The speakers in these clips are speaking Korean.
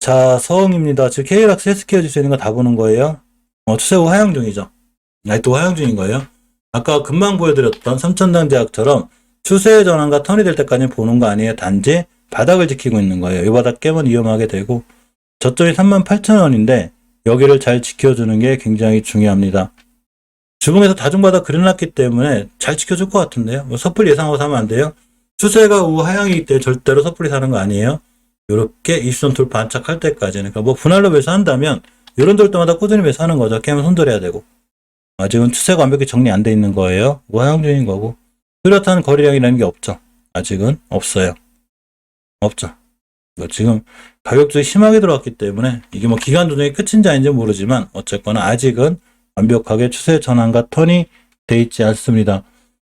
자, 서흥입니다. 지금 KLX 헬스케어 지수 있는 거 다 보는 거예요. 추세고 하향 중이죠. 또 하향 중인 거예요. 아까 금방 보여드렸던 삼천당 제약처럼 추세의 전환과 턴이 될 때까지 보는 거 아니에요. 단지 바닥을 지키고 있는 거예요. 이 바닥 깨면 위험하게 되고, 저점이 38,000원인데 여기를 잘 지켜주는 게 굉장히 중요합니다. 주봉에서 다중바닥 그려놨기 때문에 잘 지켜줄 것 같은데요. 섣불리 예상하고 사면 안 돼요. 추세가 우하향이기 때문에 절대로 섣불리 사는 거 아니에요. 이렇게 20선 돌파 안착할 때까지는. 그러니까 분할로 매수한다면 이런 돌때마다 꾸준히 매수하는 거죠. 깨면 손절해야 되고. 아직은 추세가 완벽히 정리 안 돼 있는 거예요. 우하향 중인 거고. 뚜렷한 거래량이라는 게 없죠. 아직은 없어요. 없죠. 지금 가격 조정이 심하게 들어왔기 때문에 이게 기간 조정이 끝인지 아닌지 모르지만 어쨌거나 아직은 완벽하게 추세 전환과 턴이 돼 있지 않습니다.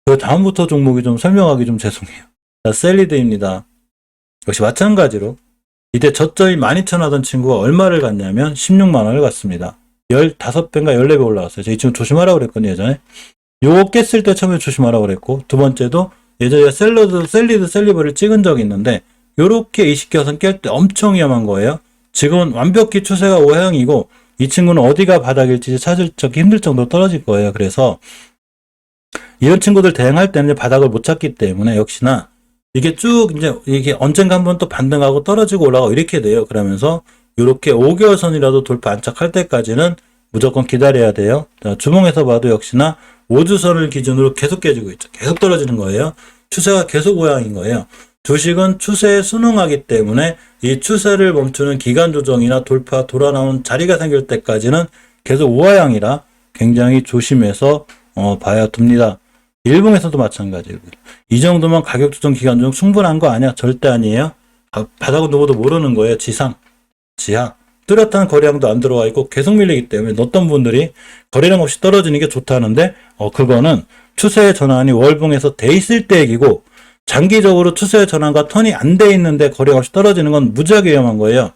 그 다음부터 종목이 좀 설명하기 좀 죄송해요. 자, 셀리드입니다. 역시 마찬가지로 이때 저점이 12,000원 하던 친구가 얼마를 갔냐면 16만 원을 갔습니다. 15배인가 14배 올라갔어요. 이 친구 조심하라고 그랬거든요, 예전에. 요거 깼을 때 처음에 조심하라고 그랬고, 두 번째도 예전에 셀리버를 찍은 적이 있는데 요렇게 20개선 깰 때 엄청 위험한 거예요. 지금은 완벽히 추세가 우하향이고 이 친구는 어디가 바닥일지 찾을 적이 힘들 정도로 떨어질 거예요. 그래서 이런 친구들 대응할 때는 바닥을 못 찾기 때문에 역시나 이게 쭉 이게 언젠가 한번 또 반등하고 떨어지고 올라가고 이렇게 돼요. 그러면서 이렇게 5개월 선이라도 돌파 안착할 때까지는 무조건 기다려야 돼요. 자, 주봉에서 봐도 역시나 5주선을 기준으로 계속 깨지고 있죠. 계속 떨어지는 거예요. 추세가 계속 우하향인 거예요. 주식은 추세에 순응하기 때문에 이 추세를 멈추는 기간 조정이나 돌파, 돌아 나오는 자리가 생길 때까지는 계속 우하향이라 굉장히 조심해서 봐야 됩니다. 일봉에서도 마찬가지고 이 정도면 가격 조정 기간 중 충분한 거 아니야? 절대 아니에요. 바닥은 누구도 모르는 거예요. 지상, 지하. 뚜렷한 거래량도 안 들어와 있고 계속 밀리기 때문에 어떤 분들이 거래량 없이 떨어지는 게 좋다는데 그거는 추세의 전환이 월봉에서 돼 있을 때 얘기고, 장기적으로 추세의 전환과 턴이 안 돼 있는데 거래량 없이 떨어지는 건 무지하게 위험한 거예요.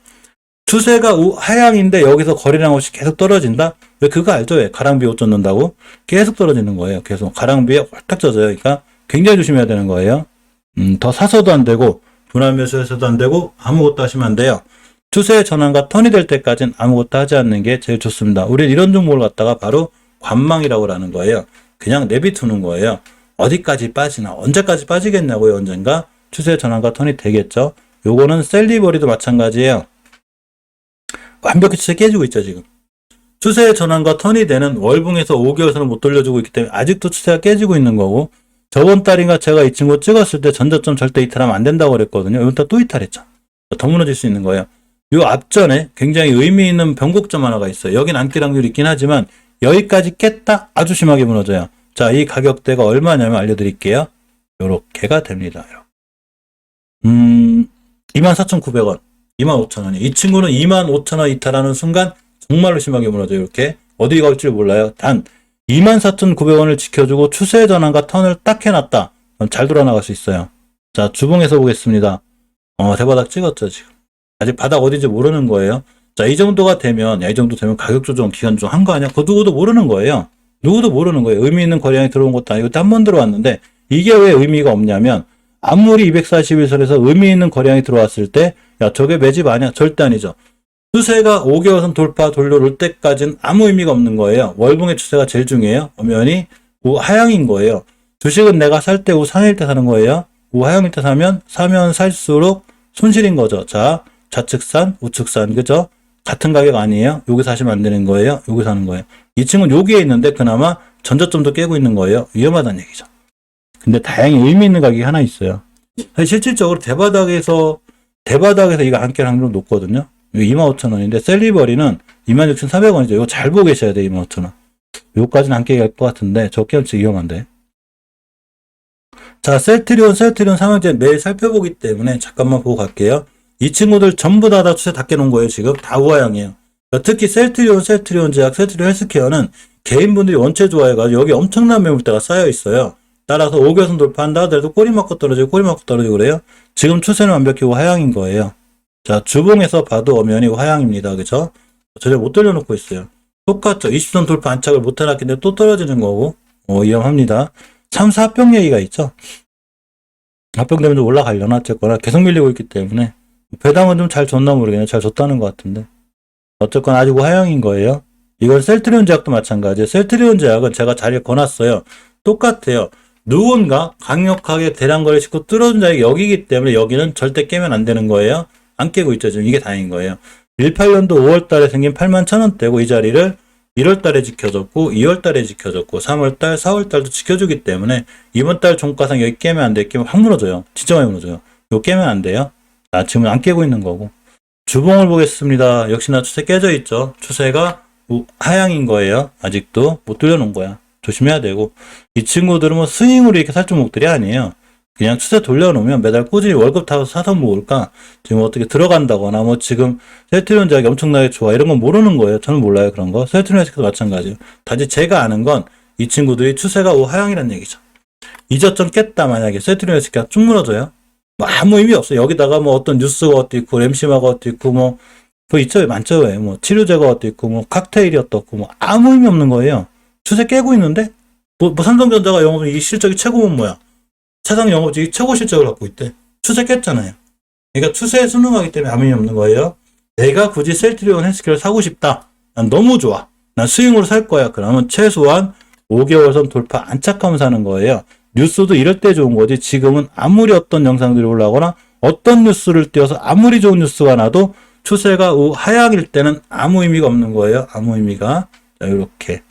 추세가 하향인데 여기서 거래량 없이 계속 떨어진다? 왜 그거 알죠? 왜 가랑비에 옷 젖는다고? 계속 떨어지는 거예요. 계속 가랑비에 홀딱 젖어요. 그러니까 굉장히 조심해야 되는 거예요. 더 사서도 안 되고 분할 매수해서도 안 되고 아무것도 하시면 안 돼요. 추세의 전환과 턴이 될 때까지는 아무것도 하지 않는 게 제일 좋습니다. 우리는 이런 종목을 갖다가 바로 관망이라고 하는 거예요. 그냥 내비두는 거예요. 어디까지 빠지나 언제까지 빠지겠냐고요. 언젠가 추세 전환과 턴이 되겠죠. 요거는 셀리버리도 마찬가지예요. 완벽히 추세 깨지고 있죠. 지금 추세의 전환과 턴이 되는 월봉에서 5개월선을 못 돌려주고 있기 때문에 아직도 추세가 깨지고 있는 거고, 저번 달인가 제가 이 친구 찍었을 때 전저점 절대 이탈하면 안 된다고 그랬거든요. 이번 달 또 이탈했죠. 더 무너질 수 있는 거예요. 요 앞전에 굉장히 의미 있는 변곡점 하나가 있어요. 여긴 안길 확률이 있긴 하지만 여기까지 깼다 아주 심하게 무너져요. 자, 이 가격대가 얼마냐면 알려드릴게요. 요렇게가 됩니다. 24,900원, 25,000원이. 이 친구는 25,000원 이탈하는 순간 정말로 심하게 무너져요. 이렇게 어디 갈지 몰라요. 단 24,900원을 지켜주고 추세 전환과 턴을 딱 해놨다. 그럼 잘 돌아나갈 수 있어요. 자, 주봉에서 보겠습니다. 대바닥 찍었죠. 지금 아직 바닥 어딘지 모르는 거예요. 자, 이 정도가 되면, 이 정도 되면 가격 조정 기간 조정 한 거 아니야? 그거 누구도 모르는 거예요. 누구도 모르는 거예요. 의미 있는 거래량이 들어온 것도 아니고 한 번 들어왔는데, 이게 왜 의미가 없냐면 아무리 241선에서 의미 있는 거래량이 들어왔을 때 야, 저게 매집 아니야? 절대 아니죠. 추세가 5개월선 돌파 돌려올 때까지는 아무 의미가 없는 거예요. 월봉의 추세가 제일 중요해요. 엄연히 우하향인 거예요. 주식은 내가 살 때 우상일 때 사는 거예요. 우하향일 때 사면 살수록 손실인 거죠. 자, 좌측산, 우측산, 그죠? 같은 가격 아니에요? 여기 사시면 안 되는 거예요. 여기 사는 거예요. 이 친구는 여기에 있는데 그나마 전저점도 깨고 있는 거예요. 위험하다는 얘기죠. 근데 다행히 의미 있는 가격이 하나 있어요. 실질적으로 대바닥에서 이거 안깰 확률은 높거든요. 25,000원인데 셀리버리는 26,400원이죠. 이거 잘 보고 계셔야 돼요. 25,000원. 요거까지는 안 깨게 할 것 같은데 저 깨면 진짜 위험한데. 자, 셀트리온 삼형제 매일 살펴보기 때문에 잠깐만 보고 갈게요. 이 친구들 전부 다 추세 다 깨놓은 거예요. 지금 다 우하향이에요. 특히 셀트리온 제약, 셀트리온 헬스케어는 개인분들이 원체 좋아해가지고 여기 엄청난 매물대가 쌓여 있어요. 따라서 5개선 돌파한다 하더라도 꼬리 맞고 떨어지고 그래요. 지금 추세는 완벽히 우하향인 거예요. 자, 주봉에서 봐도 엄연히 우하향입니다. 그죠? 전혀 못 돌려놓고 있어요. 똑같죠. 20선 돌파 안착을 못 해놨기 때문에 또 떨어지는 거고 위험합니다. 참사 합병 얘기가 있죠. 합병되면 좀 올라가려나 어쨌거나 계속 밀리고 있기 때문에 배당은 좀 잘 줬나 모르겠네. 잘 줬다는 것 같은데. 어쨌건 아직 하향인 거예요. 이건 셀트리온 제약도 마찬가지예요. 셀트리온 제약은 제가 자리에 거놨어요. 똑같아요. 누군가 강력하게 대량거래 시고 뚫어준 자리가 여기기 때문에 여기는 절대 깨면 안 되는 거예요. 안 깨고 있죠. 지금 이게 다행인 거예요. 18년도 5월 달에 생긴 81,000원대고 이 자리를 1월 달에 지켜줬고 2월 달에 지켜줬고 3월 달, 4월 달도 지켜주기 때문에 이번 달 종가상 여기 깨면 안 돼. 깨면 확 무너져요. 진짜 많이 무너져요. 이거 깨면 안 돼요. 지금 안 깨고 있는 거고. 주봉을 보겠습니다. 역시나 추세 깨져 있죠. 추세가 하향인 거예요. 아직도 못 뚫려놓은 거야. 조심해야 되고. 이 친구들은 뭐 스윙으로 이렇게 살 종목들이 아니에요. 그냥 추세 돌려놓으면 매달 꾸준히 월급 타서 사서 모을까? 지금 어떻게 들어간다거나 뭐 지금 셀트리온 제약이 엄청나게 좋아 이런 건 모르는 거예요. 저는 몰라요 그런 거. 셀트리온 제약도 마찬가지예요. 단지 제가 아는 건 이 친구들이 추세가 하향이라는 얘기죠. 이 저점 깼다 만약에 셀트리온 제약이 쭉 무너져요. 뭐 아무 의미 없어요. 여기다가 뭐 어떤 뉴스가 어디 있고 램시마가 어디 있고 뭐 있죠. 많죠. 뭐 치료제가 어디 있고 뭐 칵테일이 어떻고 뭐 아무 의미 없는 거예요. 추세 깨고 있는데 뭐 삼성전자가 영업 이 실적이 최고면 뭐야? 차상 영업직이 최고 실적을 갖고 있대. 추세 깼잖아요. 그러니까 추세에 순응하기 때문에 아무 의미 없는 거예요. 내가 굳이 셀트리온 헬스케어를 사고 싶다. 난 너무 좋아. 난 스윙으로 살 거야. 그러면 최소한 5개월 선 돌파 안착하면 사는 거예요. 뉴스도 이럴 때 좋은 거지. 지금은 아무리 어떤 영상들이 올라오거나 어떤 뉴스를 띄워서 아무리 좋은 뉴스가 나도 추세가 하향일 때는 아무 의미가 없는 거예요. 아무 의미가. 자, 이렇게.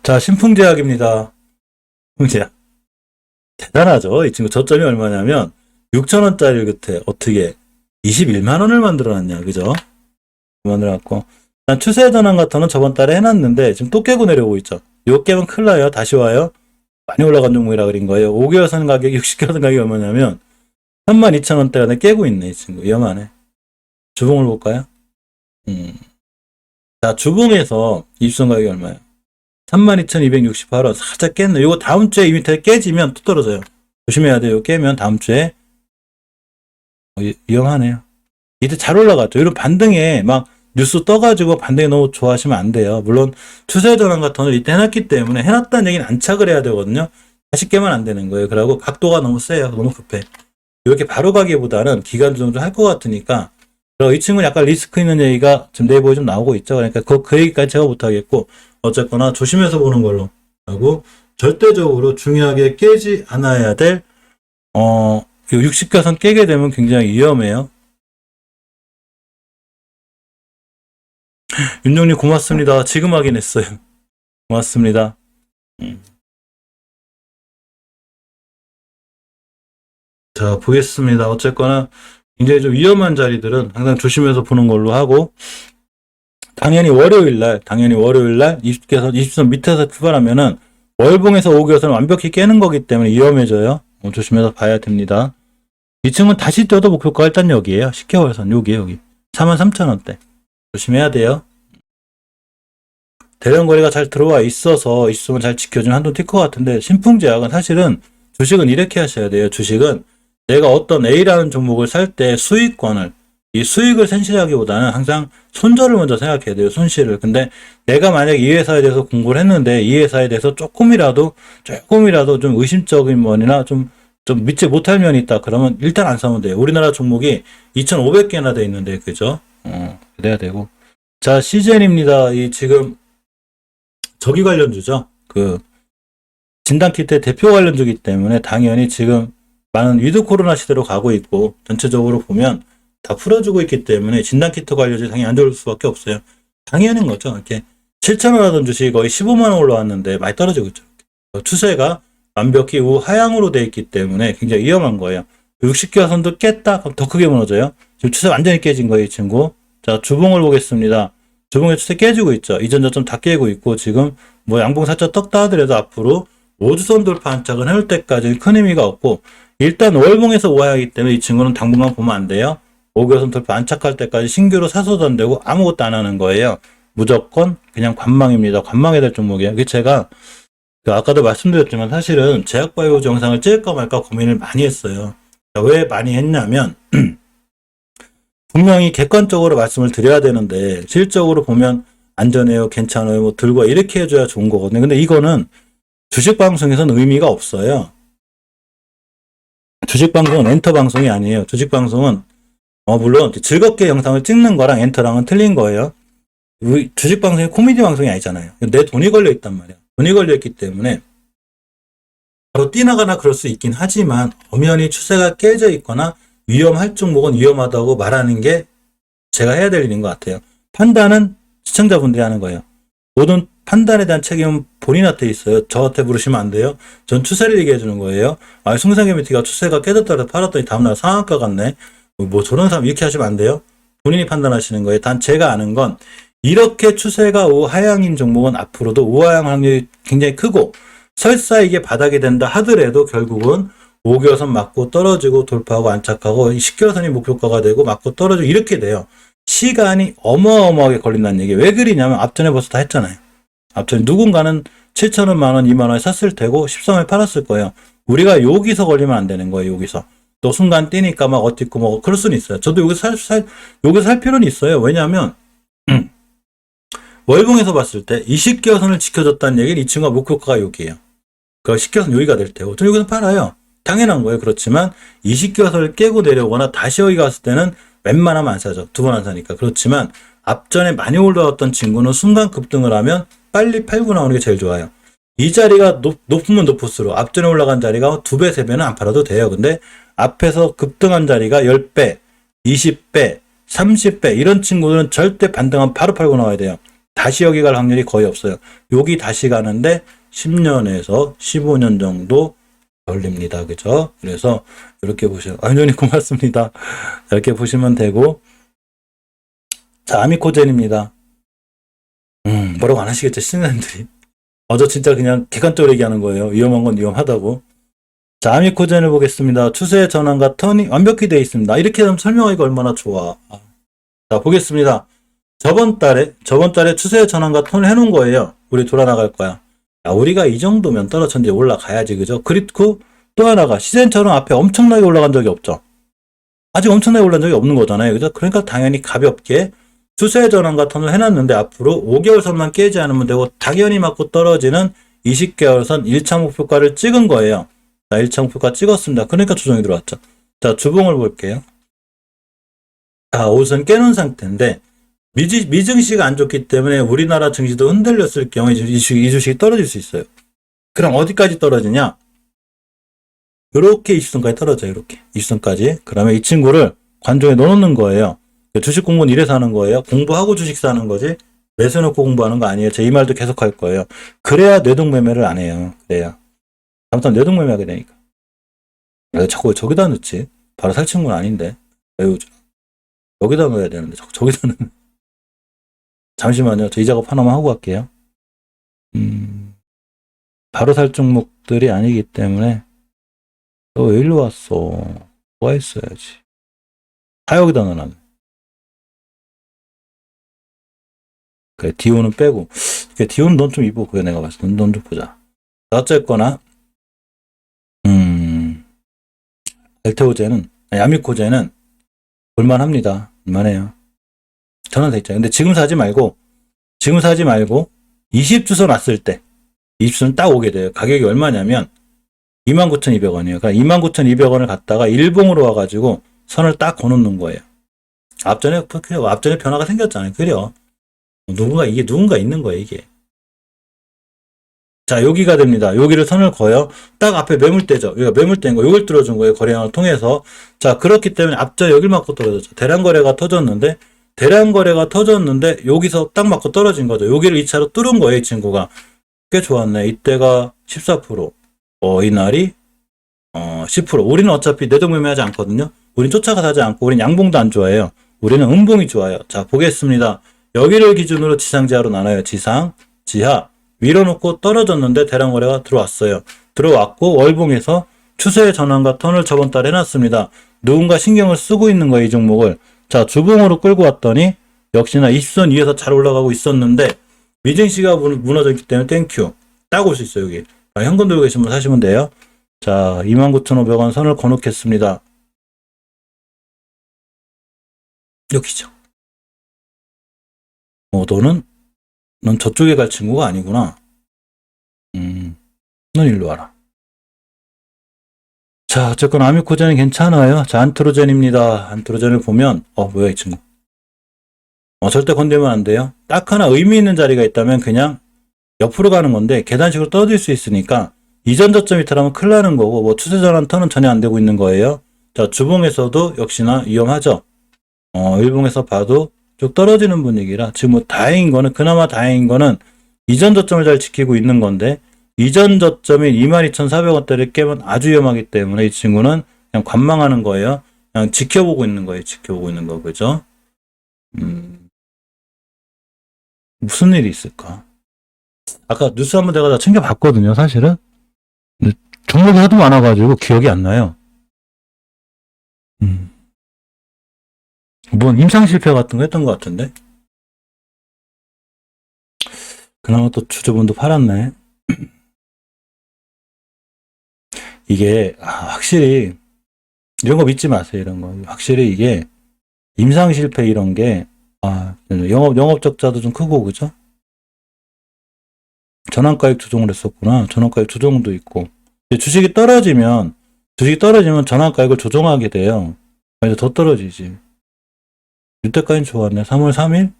자, 신풍제약입니다. 신풍제약. 대단하죠. 이 친구 저점이 얼마냐면 6,000원짜리 끝에 어떻게 21만원을 만들어놨냐. 그죠? 만들어놨고. 난 추세 전환 같은 건 저번 달에 해놨는데 지금 또 깨고 내려오고 있죠. 요 깨면 큰일 나요. 다시 와요. 많이 올라간 종목이라 그린 거예요. 5개월 선 가격, 60개월 선 가격이 얼마냐면 32,000원대가 깨고 있네. 이 친구. 위험하네. 주봉을 볼까요? 자, 주봉에서 입선 가격이 얼마예요? 32,268원. 살짝 깼네. 이거 다음 주에 이 밑에 깨지면 또 떨어져요. 조심해야 돼요. 깨면 다음 주에. 위험하네요. 이때 잘 올라갔죠. 이런 반등에 막 뉴스 떠가지고 반등이 너무 좋아하시면 안 돼요. 물론 추세 전환 같은 걸 이때 해놨기 때문에 해놨다는 얘기는 안착을 해야 되거든요. 다시 깨면 안 되는 거예요. 그러고 각도가 너무 세요. 너무 급해. 이렇게 바로 가기보다는 기간 정도 할 것 같으니까. 그리고 이 친구는 약간 리스크 있는 얘기가 지금 네이버에 좀 나오고 있죠. 그러니까 그 얘기까지 제가 못하겠고 어쨌거나 조심해서 보는 걸로 하고 절대적으로 중요하게 깨지 않아야 될 60가선 깨게 되면 굉장히 위험해요. 윤정님 고맙습니다. 지금 확인했어요. 고맙습니다. 자, 보겠습니다. 어쨌거나 굉장히 좀 위험한 자리들은 항상 조심해서 보는 걸로 하고 당연히 월요일날 20개선, 20선 밑에서 출발하면은 월봉에서 5개선을 완벽히 깨는 거기 때문에 위험해져요. 조심해서 봐야 됩니다. 이 친구는 다시 뛰어도 목표가 일단 여기에요. 10개월선 여기 43,000원대 조심해야 돼요. 대량 거래가 잘 들어와 있으면 잘 지켜주면 한돈 튈 것 같은데 신풍제약은 사실은 주식은 이렇게 하셔야 돼요. 주식은 내가 어떤 A라는 종목을 살 때 이 수익을 생시하기보다는 항상 손절을 먼저 생각해야 돼요. 손실을. 근데 내가 만약 이 회사에 대해서 공부를 했는데 이 회사에 대해서 조금이라도 좀 의심적인 면이나 좀 믿지 못할 면이 있다. 그러면 일단 안 사면 돼요. 우리나라 종목이 2,500개나 돼 있는데 그죠? 그래야 되고. 자, CGN입니다. 이 지금 저기 관련주죠. 그 진단키트의 대표 관련주기 때문에 당연히 지금 많은 위드 코로나 시대로 가고 있고 전체적으로 보면 다 풀어주고 있기 때문에 진단키트 관련주 당연히 안 좋을 수밖에 없어요. 당연한 거죠. 이렇게 7,000원 하던 주식이 거의 15만원 올라왔는데 많이 떨어지고 있죠. 추세가 완벽히 우하향으로 돼 있기 때문에 굉장히 위험한 거예요. 60개화 선도 깼다? 그럼 더 크게 무너져요. 지금 추세 완전히 깨진 거예요, 이 친구. 자, 주봉을 보겠습니다. 주봉의 추세 깨지고 있죠. 이전 저점 다 깨고 있고 지금 뭐 양봉 살짝 떴다 하더라도 앞으로 5주선 돌파 안착은 해올 때까지는 큰 의미가 없고 일단 월봉에서 우하향이기 때문에 이 친구는 당분간 보면 안 돼요. 5개선 돌파 안착할 때까지 신규로 사서도 안 되고 아무것도 안 하는 거예요. 무조건 그냥 관망입니다. 관망해야 될 종목이에요. 그게 제가 아까도 말씀드렸지만 사실은 제약바이오즈 영상을 찍을까 말까 고민을 많이 했어요. 왜 많이 했냐면 분명히 객관적으로 말씀을 드려야 되는데 실적으로 보면 안전해요, 괜찮아요, 뭐 들고 이렇게 해줘야 좋은 거거든요. 근데 이거는 주식 방송에서는 의미가 없어요. 주식방송은 엔터 방송이 아니에요. 주식방송은 물론 즐겁게 영상을 찍는 거랑 엔터랑은 틀린 거예요. 주식방송이 코미디 방송이 아니잖아요. 내 돈이 걸려 있단 말이야. 돈이 걸려 있기 때문에 바로 뛰나가나 그럴 수 있긴 하지만 엄연히 추세가 깨져 있거나 위험할 종목은 위험하다고 말하는 게 제가 해야 될 일인 것 같아요. 판단은 시청자분들이 하는 거예요. 모든 판단에 대한 책임은 본인한테 있어요. 저한테 물으시면 안 돼요. 전 추세를 얘기해 주는 거예요. 승상개미티가 추세가 깨졌다고 팔았더니 다음날 상한가 갔네. 뭐 저런 사람 이렇게 하시면 안 돼요. 본인이 판단하시는 거예요. 단 제가 아는 건 이렇게 추세가 우하향인 종목은 앞으로도 우하향 확률이 굉장히 크고 설사 이게 바닥이 된다 하더라도 결국은 5개월선 맞고 떨어지고 돌파하고 안착하고 10개월선이 목표가가 되고 맞고 떨어지고 이렇게 돼요. 시간이 어마어마하게 걸린다는 얘기. 왜 그러냐면 앞전에 벌써 다 했잖아요. 앞전에 누군가는 7천원, 만원, 2만원에 샀을 테고 13에 팔았을 거예요. 우리가 여기서 걸리면 안 되는 거예요. 여기서. 또 순간 뛰니까 막 어떻고 뭐 그럴 수는 있어요. 저도 여기서 살 필요는 있어요. 왜냐하면 월봉에서 봤을 때 20개월선을 지켜줬다는 얘기는 이 친구가 목표가가 여기예요. 그 10개월선 여기가 될 테고 저 여기서 팔아요. 당연한 거예요. 그렇지만 20개월선을 깨고 내려오거나 다시 여기 갔을 때는 웬만하면 안 사죠. 두 번 안 사니까. 그렇지만 앞전에 많이 올라왔던 친구는 순간 급등을 하면 빨리 팔고 나오는 게 제일 좋아요. 이 자리가 높으면 높을수록 앞전에 올라간 자리가 2배, 3배는 안 팔아도 돼요. 근데 앞에서 급등한 자리가 10배, 20배, 30배 이런 친구들은 절대 반등하면 바로 팔고 나와야 돼요. 다시 여기 갈 확률이 거의 없어요. 여기 다시 가는데 10년에서 15년 정도 걸립니다. 그죠? 그래서 이렇게 보시면 완전히 고맙습니다. 이렇게 보시면 되고 자, 아미코젠입니다. 뭐라고 안 하시겠죠, 시청자님들이. 저 진짜 그냥 객관적으로 얘기하는 거예요. 위험한 건 위험하다고. 자, 아미코젠을 보겠습니다. 추세의 전환과 턴이 완벽히 되어 있습니다. 이렇게 하면 설명하기가 얼마나 좋아. 자, 보겠습니다. 저번 달에 추세의 전환과 턴을 해놓은 거예요. 우리 돌아나갈 거야. 야, 우리가 이 정도면 떨어졌는데 올라가야지, 그죠? 그리고 또 하나가 시즌처럼 앞에 엄청나게 올라간 적이 없죠. 아직 엄청나게 올라간 적이 없는 거잖아요. 그죠? 그러니까 당연히 가볍게 추세 전환과 턴을 해놨는데 앞으로 5개월선만 깨지 않으면 되고 당연히 맞고 떨어지는 20개월선 1차 목표가를 찍은 거예요. 자, 1차 목표가 찍었습니다. 그러니까 조정이 들어왔죠. 자, 주봉을 볼게요. 자, 옷은 깨놓은 상태인데 미증시가 안 좋기 때문에 우리나라 증시도 흔들렸을 경우에 이 주식이 떨어질 수 있어요. 그럼 어디까지 떨어지냐? 이렇게 20선까지 떨어져요. 이렇게 20선까지. 그러면 이 친구를 관종에 넣어놓는 거예요. 주식 공부는 이래서 하는 거예요. 공부하고 주식 사는 거지 매수 놓고 공부하는 거 아니에요. 제 이 말도 계속 할 거예요. 그래야 뇌동매매를 안 해요. 그래야. 잘못하면 뇌동매매하게 되니까. 자꾸 왜 저기다 넣지? 바로 살 친구는 아닌데. 여기다 넣어야 되는데 자꾸 저기다 넣는. 잠시만요. 저 이 작업 하나만 하고 갈게요. 바로 살 종목들이 아니기 때문에 너 왜 일로 왔어? 뭐 했어야지. 다 여기다 넣어놨네. 그래, 디오는 빼고. 그래, 디오는 넌 좀 입어. 그래, 내가 봤을 때. 넌 좀 보자. 어쨌거나, 알테오제는, 아미코제는 볼만합니다. 볼만해요. 전환돼 있잖아요. 근데 지금 사지 말고 20주선 왔을 때, 20주선 딱 오게 돼요. 가격이 얼마냐면, 29,200원이에요. 그러니까 29,200원을 갖다가 일봉으로 와가지고 선을 딱 거놓는 거예요. 앞전에 변화가 생겼잖아요. 그래요. 누군가 있는 거예요, 이게. 자, 여기가 됩니다. 여기를 선을 그어요. 딱 앞에 매물대죠. 여기가 매물대인 거, 여기를 뚫어준 거예요. 거래량을 통해서. 자, 그렇기 때문에 앞전 여길 맞고 떨어졌죠. 대량거래가 터졌는데, 여기서 딱 맞고 떨어진 거죠. 여기를 2차로 뚫은 거예요, 이 친구가. 꽤 좋았네. 이때가 14%. 이날이 10%. 우리는 어차피 내동매매하지 않거든요. 우린 쫓아가지 않고 우린 양봉도 안 좋아해요. 우리는 음봉이 좋아요. 자, 보겠습니다. 여기를 기준으로 지상지하로 나눠요. 지상, 지하. 밀어놓고 떨어졌는데 대량 거래가 들어왔어요. 들어왔고 월봉에서 추세의 전환과 턴을 저번 달에 해놨습니다. 누군가 신경을 쓰고 있는 거예요. 이 종목을. 자, 주봉으로 끌고 왔더니 역시나 20선 위에서 잘 올라가고 있었는데 미증시가 무너졌기 때문에 땡큐. 딱 올 수 있어요. 여기. 현금 들고 계신 분 사시면 돼요. 자, 29,500원 선을 거놓겠습니다. 여기죠. 넌 저쪽에 갈 친구가 아니구나. 넌 일로 와라. 자, 어쨌건 아미코젠이 괜찮아요. 자, 안트로젠입니다. 안트로젠을 보면, 뭐야, 이 친구. 절대 건들면 안 돼요. 딱 하나 의미 있는 자리가 있다면 그냥 옆으로 가는 건데, 계단식으로 떨어질 수 있으니까, 이전 저점 이탈하면 큰일 나는 거고, 뭐, 추세 전환 턴은 전혀 안 되고 있는 거예요. 자, 주봉에서도 역시나 위험하죠. 일봉에서 봐도 쭉 떨어지는 분위기라, 지금 뭐, 그나마 다행인 거는, 이전 저점을 잘 지키고 있는 건데, 이전 저점인 22,400원대를 깨면 아주 위험하기 때문에 이 친구는 그냥 관망하는 거예요. 그냥 지켜보고 있는 거예요. 지켜보고 있는 거, 그죠? 무슨 일이 있을까? 아까 뉴스 한번 내가 다 챙겨봤거든요, 사실은. 근데 종목이 하도 많아가지고 기억이 안 나요. 뭔 임상 실패 같은 거 했던 것 같은데? 그나마 또 주주분도 팔았네. 이게, 확실히, 이런 거 믿지 마세요, 이런 거. 확실히 이게, 임상 실패 이런 게, 영업 적자도 좀 크고, 그죠? 전환가액 조정을 했었구나. 전환가액 조정도 있고. 주식이 떨어지면 전환가액을 조정하게 돼요. 이제 더 떨어지지. 이때까지는 좋았네. 3월 3일?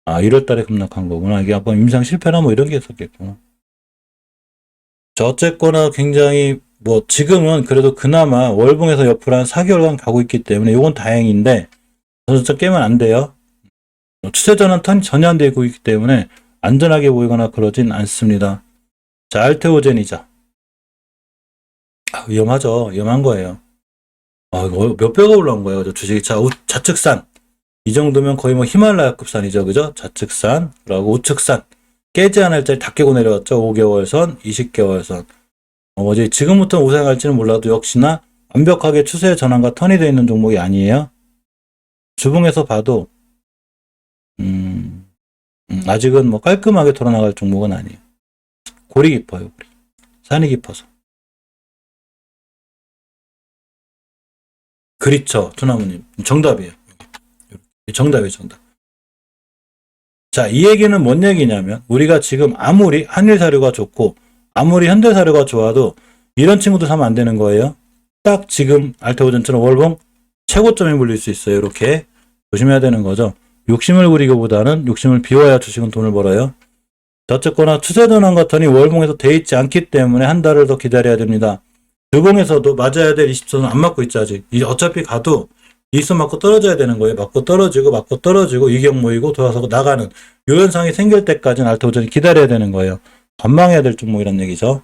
아, 1월 달에 급락한 거구나. 이게 아까 임상 실패나 뭐 이런 게 있었겠구나. 자, 어쨌거나 굉장히, 지금은 그래도 그나마 월봉에서 옆으로 한 4개월간 가고 있기 때문에 이건 다행인데, 진짜 깨면 안 돼요. 추세 전환 턴이 전혀 안 되고 있기 때문에 안전하게 보이거나 그러진 않습니다. 자, 알테오젠이자. 위험하죠. 위험한 거예요. 이거 몇 배가 올라온 거예요. 저 주식이. 자, 좌측산. 이 정도면 거의 뭐 히말라야급 산이죠. 그죠? 좌측산, 그리고 우측산. 깨지 않을 자리 다 깨고 내려왔죠. 5개월 선, 20개월 선. 지금부터 우상할지는 몰라도 역시나 완벽하게 추세의 전환과 턴이 되어 있는 종목이 아니에요. 주봉에서 봐도, 아직은 뭐 깔끔하게 돌아나갈 종목은 아니에요. 골이 깊어요. 산이 깊어서. 그렇죠. 투나무님. 정답이에요. 정답이에요. 정답. 자, 이 얘기는 뭔 얘기냐면 우리가 지금 아무리 한일사료가 좋고 아무리 현대사료가 좋아도 이런 친구도 사면 안 되는 거예요. 딱 지금 알테오젠처럼 월봉 최고점에 물릴 수 있어요. 이렇게 조심해야 되는 거죠. 욕심을 부리기보다는 욕심을 비워야 주식은 돈을 벌어요. 어쨌거나 추세전환 같으니 월봉에서 돼 있지 않기 때문에 한 달을 더 기다려야 됩니다. 주봉에서도 맞아야 될 20선은 안 맞고 있지 아직. 어차피 가도 2선 맞고 떨어져야 되는 거예요. 맞고 떨어지고 이격 모이고 돌아서고 나가는 요 현상이 생길 때까지는 알테오젠이 기다려야 되는 거예요. 관망해야 될 종목이란 얘기죠.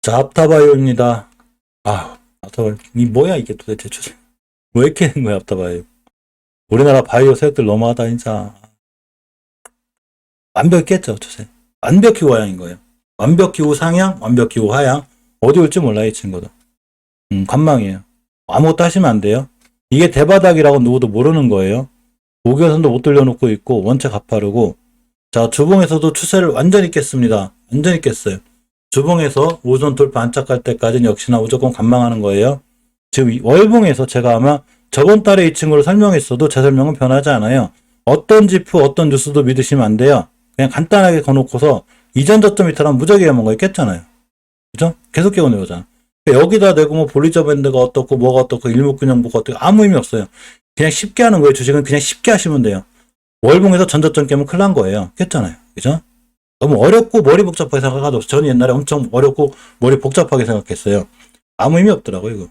자, 앞타바이오입니다. 앞타바이오. 이 뭐야 이게 도대체 추세. 왜 이렇게 된 거야 앞타바이오. 우리나라 바이오 세력들 너무하다 진짜. 완벽히 깼죠 추세. 완벽히 우하향인 거예요. 완벽히 우상향, 완벽히 우하향. 어디 올지 몰라요 이 친구도. 관망이에요. 아무것도 하시면 안 돼요. 이게 대바닥이라고 누구도 모르는 거예요. 5개선도 못 돌려놓고 있고 원체 가파르고. 자, 주봉에서도 추세를 완전히 깼습니다. 완전히 깼어요. 주봉에서 5선 돌파 안착할 때까지는 역시나 무조건 관망하는 거예요. 지금 월봉에서 제가 아마 저번 달에 이 친구를 설명했어도 제 설명은 변하지 않아요. 어떤 지프, 어떤 뉴스도 믿으시면 안 돼요. 그냥 간단하게 거놓고서 이전 저점 이탈하면 무적이 해먹은 거에 깼잖아요. 그죠? 계속 깨고 내려오잖아. 여기다 대고 뭐 볼리저 밴드가 어떻고 뭐가 어떻고 일목균형보가 어떻고 아무 의미 없어요. 그냥 쉽게 하는 거예요. 주식은 그냥 쉽게 하시면 돼요. 월봉에서 전저점 깨면 큰일 난 거예요. 깼잖아요. 그죠? 너무 어렵고 머리 복잡하게 생각하도 저는 옛날에 엄청 어렵고 머리 복잡하게 생각했어요. 아무 의미 없더라고요. 이거.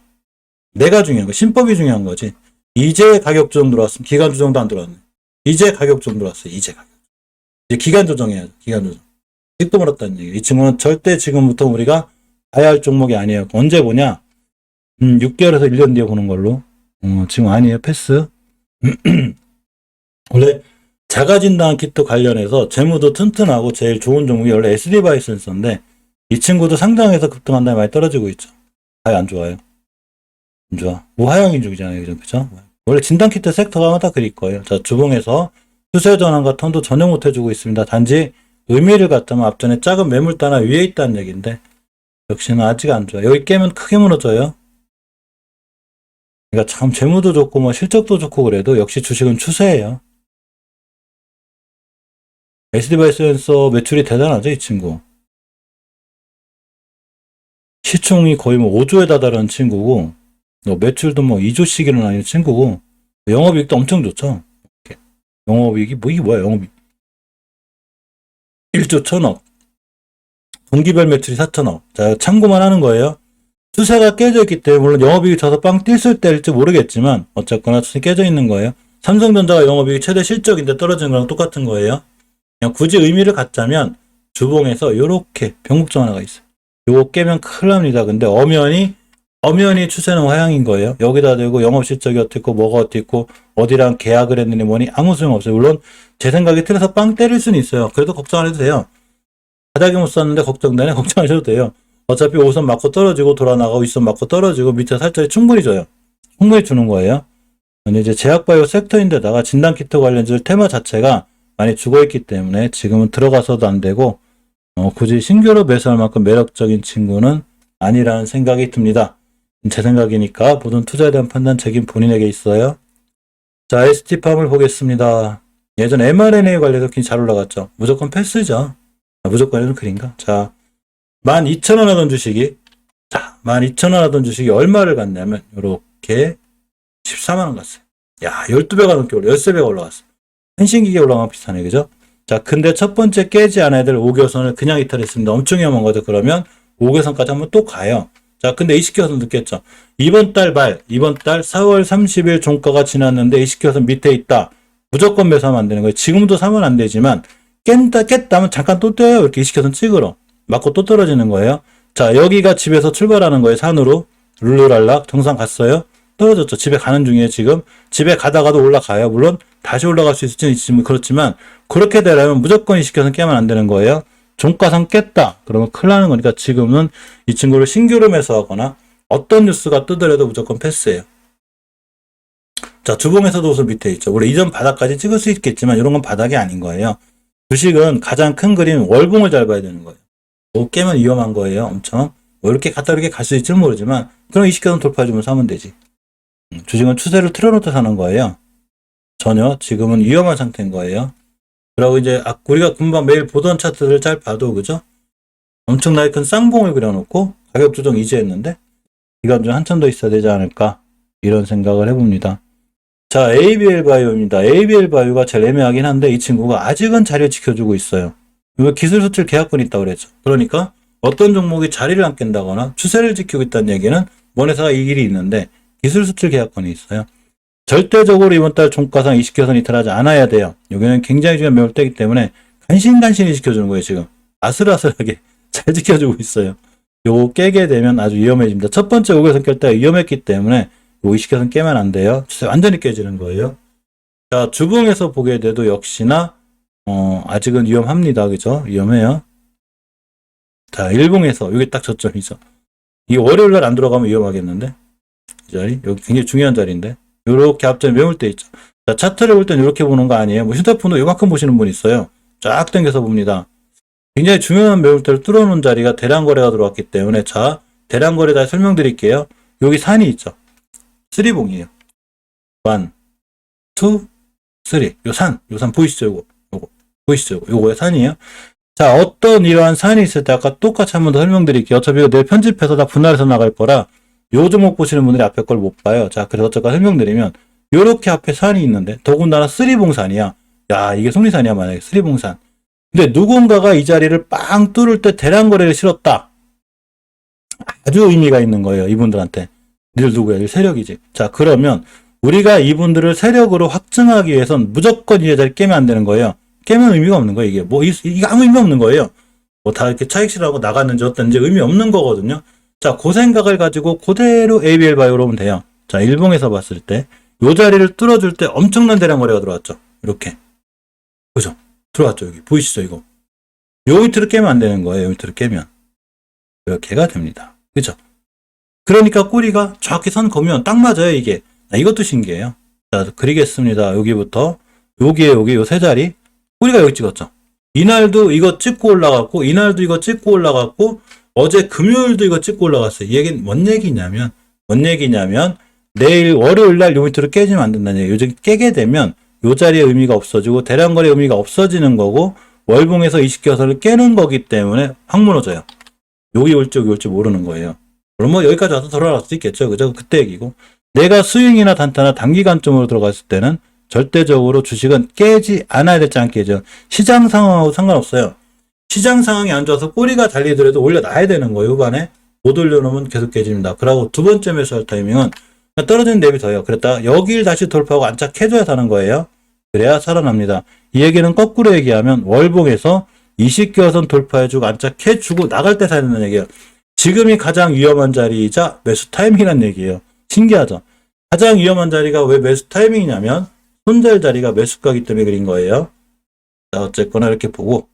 내가 중요한 거. 신법이 중요한 거지. 이제 가격 조정 들어왔으면 기간 조정도 안 들어왔네. 이제 가격 조정 들어왔어요. 이제 가격. 이제 기간 조정해야죠. 기간 조정. 찍도 멀었다는 얘기. 이 친구는 절대 지금부터 우리가 봐야 할 종목이 아니에요. 언제 보냐? 6개월에서 1년 뒤에 보는 걸로. 지금 아니에요. 패스. 원래 자가진단 키트 관련해서 재무도 튼튼하고 제일 좋은 종목이 원래 SD바이오센서인데 이 친구도 상장해서 급등한 다음에 많이 떨어지고 있죠. 아예 안 좋아요. 안 좋아. 우하향인 중이잖아요. 그죠? 원래 진단키트 섹터가 다 그릴 거예요. 자, 주봉에서 추세 전환과 턴도 전혀 못 해주고 있습니다. 단지 의미를 갖다면 앞전에 작은 매물대 하나 위에 있다는 얘기인데 역시나 아직 안 좋아요. 여기 깨면 크게 무너져요. 그러니까 참 재무도 좋고 뭐 실적도 좋고 그래도 역시 주식은 추세예요. LCD 센서 매출이 대단하죠, 이 친구. 시총이 거의 뭐 5조에 다다른 친구고, 매출도 뭐 2조씩 일어나는 친구고, 영업이익도 엄청 좋죠. 영업이익이 이게 뭐야, 영업이익. 1조 1천억. 분기별 매출이 4천억. 자, 참고만 하는 거예요. 추세가 깨져 있기 때문에, 물론 영업이익이 져서 빵 뛸 때일지 모르겠지만, 어쨌거나 추세 깨져 있는 거예요. 삼성전자가 영업이익 최대 실적인데 떨어지는 거랑 똑같은 거예요. 그냥 굳이 의미를 갖자면, 주봉에서 요렇게 병목점 하나가 있어요. 요거 깨면 큰일 납니다. 근데 엄연히 추세는 하향인 거예요. 여기다 대고 영업 실적이 어떻고 뭐가 어떻고 어디랑 계약을 했느니 뭐니 아무 소용 없어요. 물론 제 생각에 틀에서 빵 때릴 수는 있어요. 그래도 걱정 안 해도 돼요. 바닥에 못 샀는데 걱정되네. 걱정하셔도 돼요. 어차피 5선 맞고 떨어지고 돌아나가고 2선 맞고 떨어지고 밑에 살짝이 충분히 줘요. 충분히 주는 거예요. 근데 이제 제약바이오 섹터인데다가 진단키트 관련주 테마 자체가 많이 죽어있기 때문에 지금은 들어가서도 안 되고 굳이 신규로 매수할 만큼 매력적인 친구는 아니라는 생각이 듭니다. 제 생각이니까 모든 투자에 대한 판단 책임 본인에게 있어요. 자, ST팜을 보겠습니다. 예전 mRNA 관련해서 굉장히 잘 올라갔죠. 무조건 패스죠. 무조건은 그린가? 자, 12,000원 하던 주식이 12,000원 하던 주식이 얼마를 갔냐면 요렇게 14만원 갔어요. 야, 12배가 넘게 올라 13배가 올라갔어. 한신기계 올라가면 비슷하네, 그죠? 자, 근데 첫 번째 깨지 않아야 될 5개선을 그냥 이탈했습니다. 엄청 위험한 거죠. 그러면 5개선까지 한번 또 가요. 자, 근데 20개선 늦겠죠. 이번 달 4월 30일 종가가 지났는데 20개선 밑에 있다. 무조건 매수하면 안 되는 거예요. 지금도 사면 안 되지만 깼다면 잠깐 또 떼요. 이렇게 20개선 찍으러. 맞고 또 떨어지는 거예요. 자, 여기가 집에서 출발하는 거예요. 산으로. 룰루랄락 정상 갔어요. 떨어졌죠. 집에 가는 중이에요. 지금. 집에 가다가도 올라가요. 물론 다시 올라갈 수 있을지는 있지만 그렇지만 그렇게 되려면 무조건 20개선 깨면 안 되는 거예요. 종가상 깼다. 그러면 큰일 나는 거니까 지금은 이 친구를 신규로 매수하거나 어떤 뉴스가 뜨더라도 무조건 패스예요. 자, 주봉에서도 우선 밑에 있죠. 원래 이전 바닥까지 찍을 수 있겠지만 이런 건 바닥이 아닌 거예요. 주식은 가장 큰 그림 월봉을 잘 봐야 되는 거예요. 못 깨면 위험한 거예요. 엄청. 뭐 이렇게 갔다 이렇게 갈 수 있을지 모르지만 그럼 20개선 돌파해주면 사면 되지. 주식은 추세를 틀어놓고 사는 거예요. 전혀 지금은 위험한 상태인 거예요. 그리고 이제 우리가 금방 매일 보던 차트를 잘 봐도 그죠? 엄청나게 큰 쌍봉을 그려놓고 가격 조정 이지했는데 이건 좀 한참 더 있어야 되지 않을까 이런 생각을 해봅니다. 자, ABL 바이오입니다. ABL 바이오가 제일 애매하긴 한데 이 친구가 아직은 자리를 지켜주고 있어요. 이거 기술 수출 계약권이 있다고 그랬죠. 그러니까 어떤 종목이 자리를 안 깬다거나 추세를 지키고 있다는 얘기는 뭔 회사가 이 길이 있는데 기술 수출 계약권이 있어요. 절대적으로 이번 달 종가상 20개선 이탈하지 않아야 돼요. 여기는 굉장히 중요한 매물대이기 때문에 간신간신히 지켜주는 거예요. 지금 아슬아슬하게 잘 지켜주고 있어요. 요거 깨게 되면 아주 위험해집니다. 첫 번째 5개선 깰 때 위험했기 때문에 요 20개선 깨면 안 돼요. 완전히 깨지는 거예요. 자, 주봉에서 보게 돼도 역시나 아직은 위험합니다. 그죠? 위험해요. 자, 일봉에서 여기 딱 저점이죠. 이 월요일날 안 들어가면 위험하겠는데 이 자리 여기 굉장히 중요한 자리인데 요렇게 앞전에 매물대 있죠. 자, 차트를 볼 땐 이렇게 보는 거 아니에요. 뭐 휴대폰도 요만큼 보시는 분 있어요. 쫙 당겨서 봅니다. 굉장히 중요한 매물대를 뚫어놓은 자리가 대량거래가 들어왔기 때문에 자, 대량거래 다시 설명드릴게요. 여기 산이 있죠. 3봉이에요. 1, 2, 3. 요 산 보이시죠? 요거 보이시죠? 요거의 산이에요. 자, 어떤 이러한 산이 있을 때 아까 똑같이 한 번 더 설명드릴게요. 어차피 이거 내일 편집해서 다 분할해서 나갈 거라 요 종목 보시는 분들이 앞에 걸 못 봐요. 자, 그래서 어쩌까 설명드리면 요렇게 앞에 산이 있는데 더군다나 3봉산이야. 야, 이게 속리산이야 만약에 3봉산. 근데 누군가가 이 자리를 빵 뚫을 때 대량거래를 실었다. 아주 의미가 있는 거예요. 이분들한테. 니들 누구야? 이 세력이지. 자, 그러면 우리가 이분들을 세력으로 확증하기 위해선 무조건 이 자리를 깨면 안 되는 거예요. 깨면 의미가 없는 거예요. 이게 이게 아무 의미 없는 거예요. 뭐 다 이렇게 차익실하고 나갔는지 어떤지 의미 없는 거거든요. 자, 그 생각을 가지고 그대로 ABL 바이오로 오면 돼요. 자, 일봉에서 봤을 때 요 자리를 뚫어줄 때 엄청난 대량 거래가 들어왔죠. 이렇게. 그죠? 들어왔죠. 여기. 보이시죠? 이거. 요 밑으로 깨면 안 되는 거예요. 요 밑으로 깨면. 이렇게가 됩니다. 그죠? 그러니까 꼬리가 정확히 선 그으면 딱 맞아요. 이게. 이것도 신기해요. 자, 그리겠습니다. 여기부터 여기에 여기 요 세 자리. 꼬리가 여기 찍었죠. 이날도 이거 찍고 올라갔고 이날도 이거 찍고 올라갔고 어제 금요일도 이거 찍고 올라갔어요. 이 얘기는 뭔 얘기냐면 내일 월요일날 요 밑으로 깨지면 안 된다는 얘기예요. 요즘 깨게 되면 요 자리의 의미가 없어지고 대량거래 의미가 없어지는 거고 월봉에서 20개선을 깨는 거기 때문에 확 무너져요. 여기 올지 여기 올지 모르는 거예요. 그럼 뭐 여기까지 와서 돌아갈 수도 있겠죠. 그죠? 그때 얘기고. 내가 스윙이나 단타나 단기간점으로 들어갔을 때는 절대적으로 주식은 깨지 않아야 될지 안 깨죠. 시장 상황하고 상관없어요. 시장 상황이 안 좋아서 꼬리가 달리더라도 올려놔야 되는 거예요. 후반에. 못 올려놓으면 계속 깨집니다. 그러고 두 번째 매수할 타이밍은 떨어지는 대비 더요. 그랬다가 여기를 다시 돌파하고 안착해줘야 사는 거예요. 그래야 살아납니다. 이 얘기는 거꾸로 얘기하면 월봉에서 20개선 돌파해주고 안착해주고 나갈 때 사야 된다는 얘기예요. 지금이 가장 위험한 자리이자 매수 타이밍이라는 얘기예요. 신기하죠? 가장 위험한 자리가 왜 매수 타이밍이냐면 손절 자리가 매수가기 때문에 그린 거예요. 자, 어쨌거나 이렇게 보고